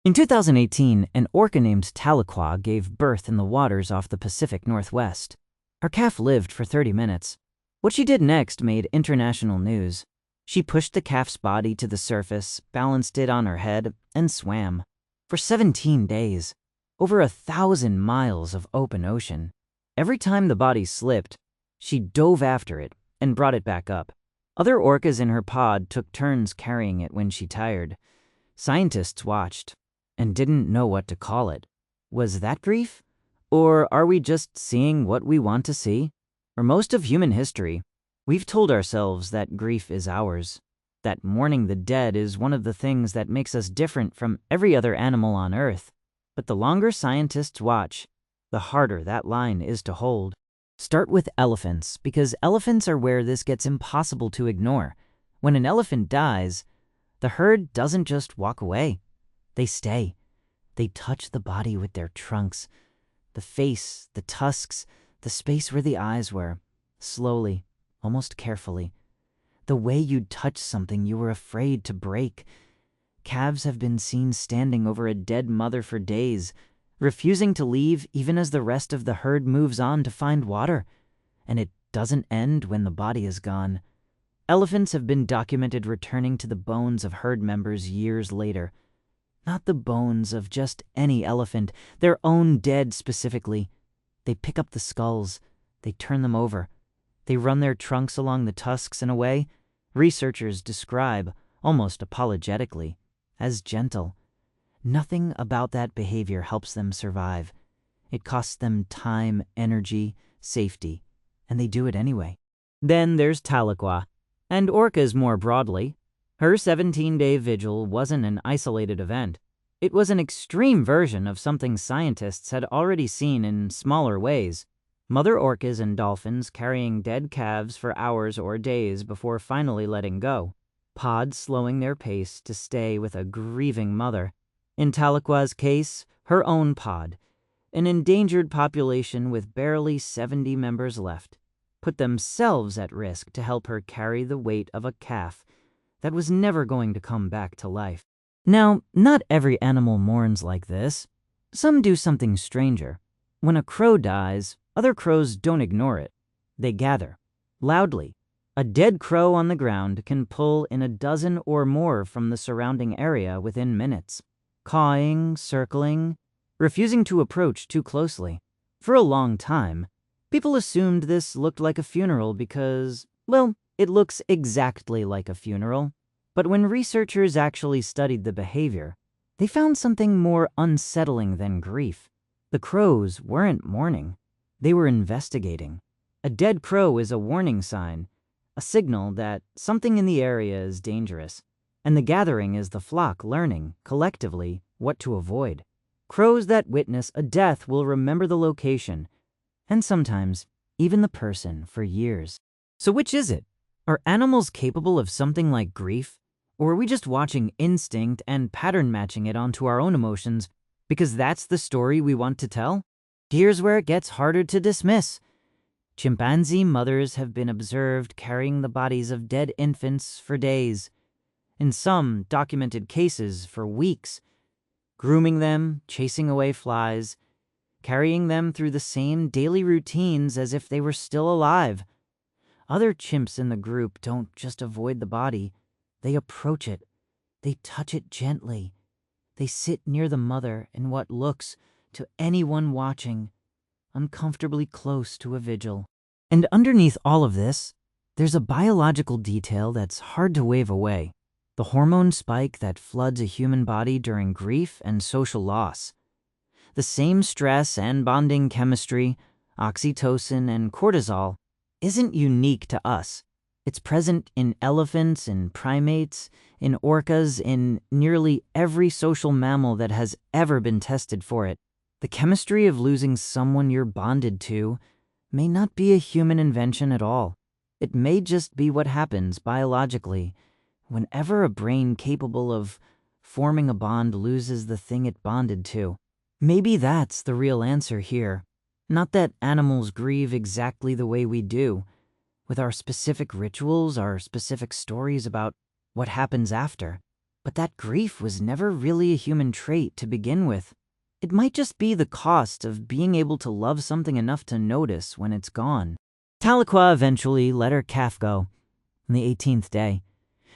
In 2018, an orca named Tahlequah gave birth in the waters off the Pacific Northwest. Her calf lived for 30 minutes. What she did next made international news. She pushed the calf's body to the surface, balanced it on her head, and swam. For 17 days. Over 1,000 miles of open ocean. Every time the body slipped, she dove after it and brought it back up. Other orcas in her pod took turns carrying it when she tired. Scientists watched and didn't know what to call it. Was that grief? Or are we just seeing what we want to see? For most of human history, we've told ourselves that grief is ours, that mourning the dead is one of the things that makes us different from every other animal on Earth. But the longer scientists watch, the harder that line is to hold. Start with elephants, because elephants are where this gets impossible to ignore. When an elephant dies, the herd doesn't just walk away. They stay. They touch the body with their trunks, the face, the tusks, the space where the eyes were, slowly, almost carefully. The way you'd touch something you were afraid to break. Calves have been seen standing over a dead mother for days, refusing to leave even as the rest of the herd moves on to find water. And it doesn't end when the body is gone. Elephants have been documented returning to the bones of herd members years later. Not the bones of just any elephant, their own dead specifically. They pick up the skulls, they turn them over, they run their trunks along the tusks in a way researchers describe, almost apologetically, as gentle. Nothing about that behavior helps them survive. It costs them time, energy, safety, and they do it anyway. Then there's Tahlequah, and orcas more broadly. Her 17-day vigil wasn't an isolated event. It was an extreme version of something scientists had already seen in smaller ways. Mother orcas and dolphins carrying dead calves for hours or days before finally letting go. Pods slowing their pace to stay with a grieving mother. In Tahlequah's case, her own pod, an endangered population with barely 70 members left, put themselves at risk to help her carry the weight of a calf that was never going to come back to life. Now, not every animal mourns like this. Some do something stranger. When a crow dies, other crows don't ignore it. They gather, loudly. A dead crow on the ground can pull in a dozen or more from the surrounding area within minutes, cawing, circling, refusing to approach too closely. For a long time, people assumed this looked like a funeral because, well, it looks exactly like a funeral. But when researchers actually studied the behavior, they found something more unsettling than grief. The crows weren't mourning. They were investigating. A dead crow is a warning sign, a signal that something in the area is dangerous. And the gathering is the flock learning, collectively, what to avoid. Crows that witness a death will remember the location, and sometimes even the person, for years. So which is it? Are animals capable of something like grief? Or are we just watching instinct and pattern matching it onto our own emotions because that's the story we want to tell? Here's where it gets harder to dismiss. Chimpanzee mothers have been observed carrying the bodies of dead infants for days. In some documented cases, for weeks. Grooming them, chasing away flies, carrying them through the same daily routines as if they were still alive. Other chimps in the group don't just avoid the body. They approach it. They touch it gently. They sit near the mother in what looks, to anyone watching, uncomfortably close to a vigil. And underneath all of this, there's a biological detail that's hard to wave away. The hormone spike that floods a human body during grief and social loss. The same stress and bonding chemistry, oxytocin and cortisol, isn't unique to us. It's present in elephants, in primates, in orcas, in nearly every social mammal that has ever been tested for it. The chemistry of losing someone you're bonded to may not be a human invention at all. It may just be what happens biologically whenever a brain capable of forming a bond loses the thing it bonded to. Maybe that's the real answer here. Not that animals grieve exactly the way we do, with our specific rituals, our specific stories about what happens after, But that grief was never really a human trait to begin with. It might just be the cost of being able to love something enough to notice when it's gone. Tahlequah eventually let her calf go. On the 18th day,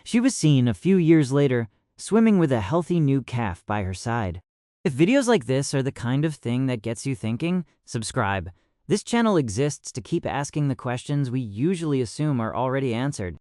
she was seen a few years later swimming with a healthy new calf by her side. If videos like this are the kind of thing that gets you thinking, subscribe. This channel exists to keep asking the questions we usually assume are already answered.